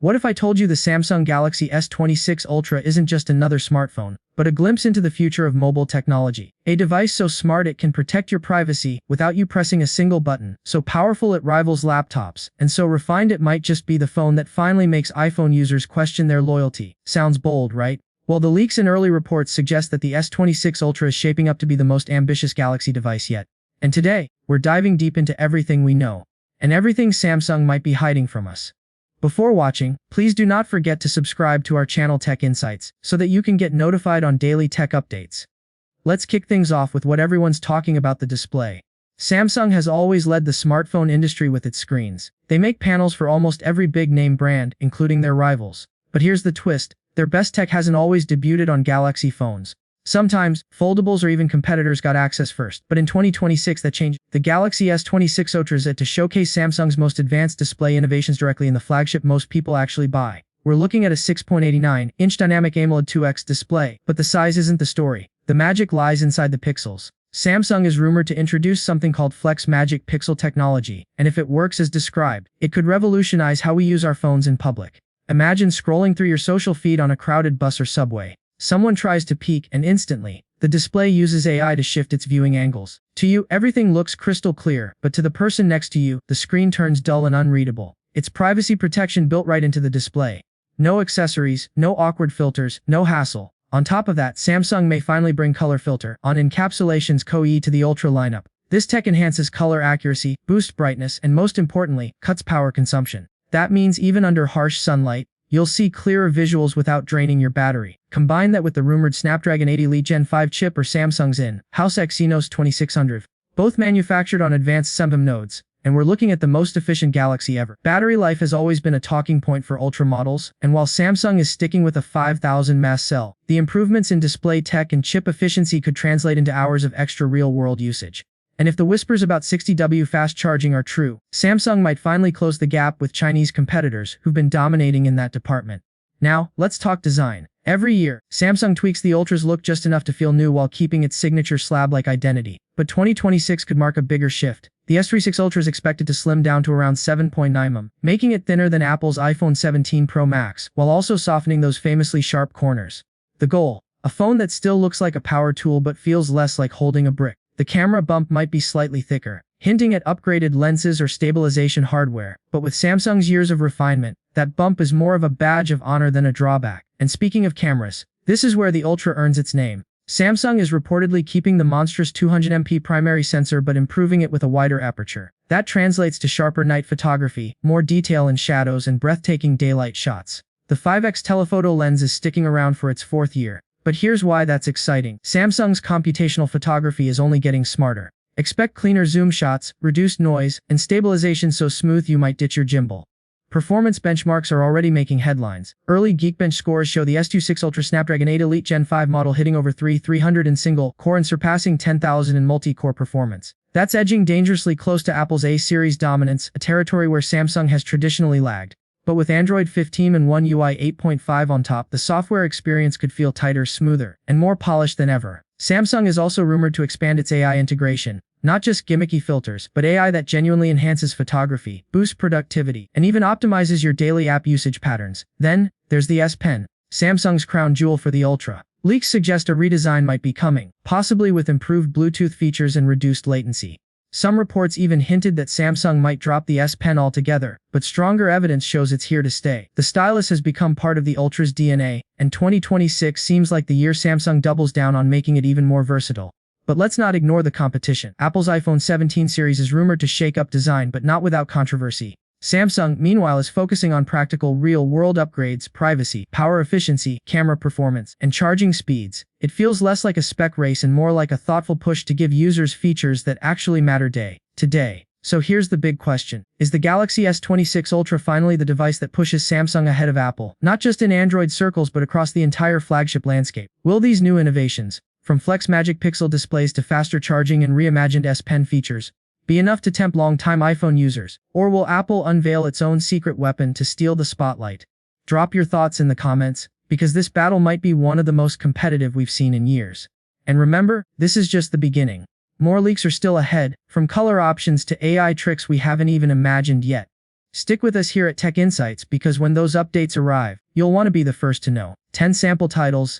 What if I told you the Samsung Galaxy S26 Ultra isn't just another smartphone, but a glimpse into the future of mobile technology? A device so smart it can protect your privacy without you pressing a single button, so powerful it rivals laptops, and so refined it might just be the phone that finally makes iPhone users question their loyalty. Sounds bold, right? Well, the leaks and early reports suggest that the S26 Ultra is shaping up to be the most ambitious Galaxy device yet. And today, we're diving deep into everything we know, and everything Samsung might be hiding from us. Before watching, please do not forget to subscribe to our channel Tech Insights so that you can get notified on daily tech updates. Let's kick things off with what everyone's talking about: the display. Samsung has always led the smartphone industry with its screens. They make panels for almost every big-name brand, including their rivals. But here's the twist: their best tech hasn't always debuted on Galaxy phones. Sometimes, foldables or even competitors got access first, but in 2026 that changed. The Galaxy S26 Ultra is set to showcase Samsung's most advanced display innovations directly in the flagship most people actually buy. We're looking at a 6.89-inch dynamic AMOLED 2X display, but the size isn't the story. The magic lies inside the pixels. Samsung is rumored to introduce something called Flex Magic Pixel technology, and if it works as described, it could revolutionize how we use our phones in public. Imagine scrolling through your social feed on a crowded bus or subway. Someone tries to peek, and instantly, the display uses AI to shift its viewing angles. To you, everything looks crystal clear, but to the person next to you, the screen turns dull and unreadable. It's privacy protection built right into the display. No accessories, no awkward filters, no hassle. On top of that, Samsung may finally bring color filter on encapsulations Co-E to the Ultra lineup. This tech enhances color accuracy, boosts brightness, and most importantly, cuts power consumption. That means even under harsh sunlight, you'll see clearer visuals without draining your battery. Combine that with the rumored Snapdragon 8 Elite Gen 5 chip or Samsung's in-house Exynos 2600, both manufactured on advanced Samsung nodes, and we're looking at the most efficient Galaxy ever. Battery life has always been a talking point for Ultra models, and while Samsung is sticking with a 5000 mAh cell, the improvements in display tech and chip efficiency could translate into hours of extra real-world usage. And if the whispers about 60W fast charging are true, Samsung might finally close the gap with Chinese competitors who've been dominating in that department. Now, let's talk design. Every year, Samsung tweaks the Ultra's look just enough to feel new while keeping its signature slab-like identity. But 2026 could mark a bigger shift. The S26 Ultra is expected to slim down to around 7.9 mm, making it thinner than Apple's iPhone 17 Pro Max, while also softening those famously sharp corners. The goal: a phone that still looks like a power tool but feels less like holding a brick. The camera bump might be slightly thicker, hinting at upgraded lenses or stabilization hardware, but with Samsung's years of refinement, that bump is more of a badge of honor than a drawback. And speaking of cameras, this is where the Ultra earns its name. Samsung is reportedly keeping the monstrous 200MP primary sensor but improving it with a wider aperture. That translates to sharper night photography, more detail in shadows, and breathtaking daylight shots. The 5x telephoto lens is sticking around for its fourth year. But here's why that's exciting. Samsung's computational photography is only getting smarter. Expect cleaner zoom shots, reduced noise, and stabilization so smooth you might ditch your gimbal. Performance benchmarks are already making headlines. Early Geekbench scores show the S26 Ultra Snapdragon 8 Elite Gen 5 model hitting over 300 in single-core and surpassing 10,000 in multi-core performance. That's edging dangerously close to Apple's A-series dominance, a territory where Samsung has traditionally lagged. But with Android 15 and One UI 8.5 on top, the software experience could feel tighter, smoother, and more polished than ever. Samsung is also rumored to expand its AI integration. Not just gimmicky filters, but AI that genuinely enhances photography, boosts productivity, and even optimizes your daily app usage patterns. Then, there's the S Pen, Samsung's crown jewel for the Ultra. Leaks suggest a redesign might be coming, possibly with improved Bluetooth features and reduced latency. Some reports even hinted that Samsung might drop the S Pen altogether, but stronger evidence shows it's here to stay. The stylus has become part of the Ultra's DNA, and 2026 seems like the year Samsung doubles down on making it even more versatile. But let's not ignore the competition. Apple's iPhone 17 series is rumored to shake up design, but not without controversy. Samsung, meanwhile, is focusing on practical, real-world upgrades: privacy, power efficiency, camera performance, and charging speeds. It feels less like a spec race and more like a thoughtful push to give users features that actually matter day to day. So here's the big question. Is the Galaxy S26 Ultra finally the device that pushes Samsung ahead of Apple, not just in Android circles but across the entire flagship landscape? Will these new innovations, from Flex Magic Pixel displays to faster charging and reimagined S Pen features, be enough to tempt long-time iPhone users? Or will Apple unveil its own secret weapon to steal the spotlight? Drop your thoughts in the comments, because this battle might be one of the most competitive we've seen in years. And remember, this is just the beginning. More leaks are still ahead, from color options to AI tricks we haven't even imagined yet. Stick with us here at Tech Insights because when those updates arrive, you'll want to be the first to know. 10 sample titles,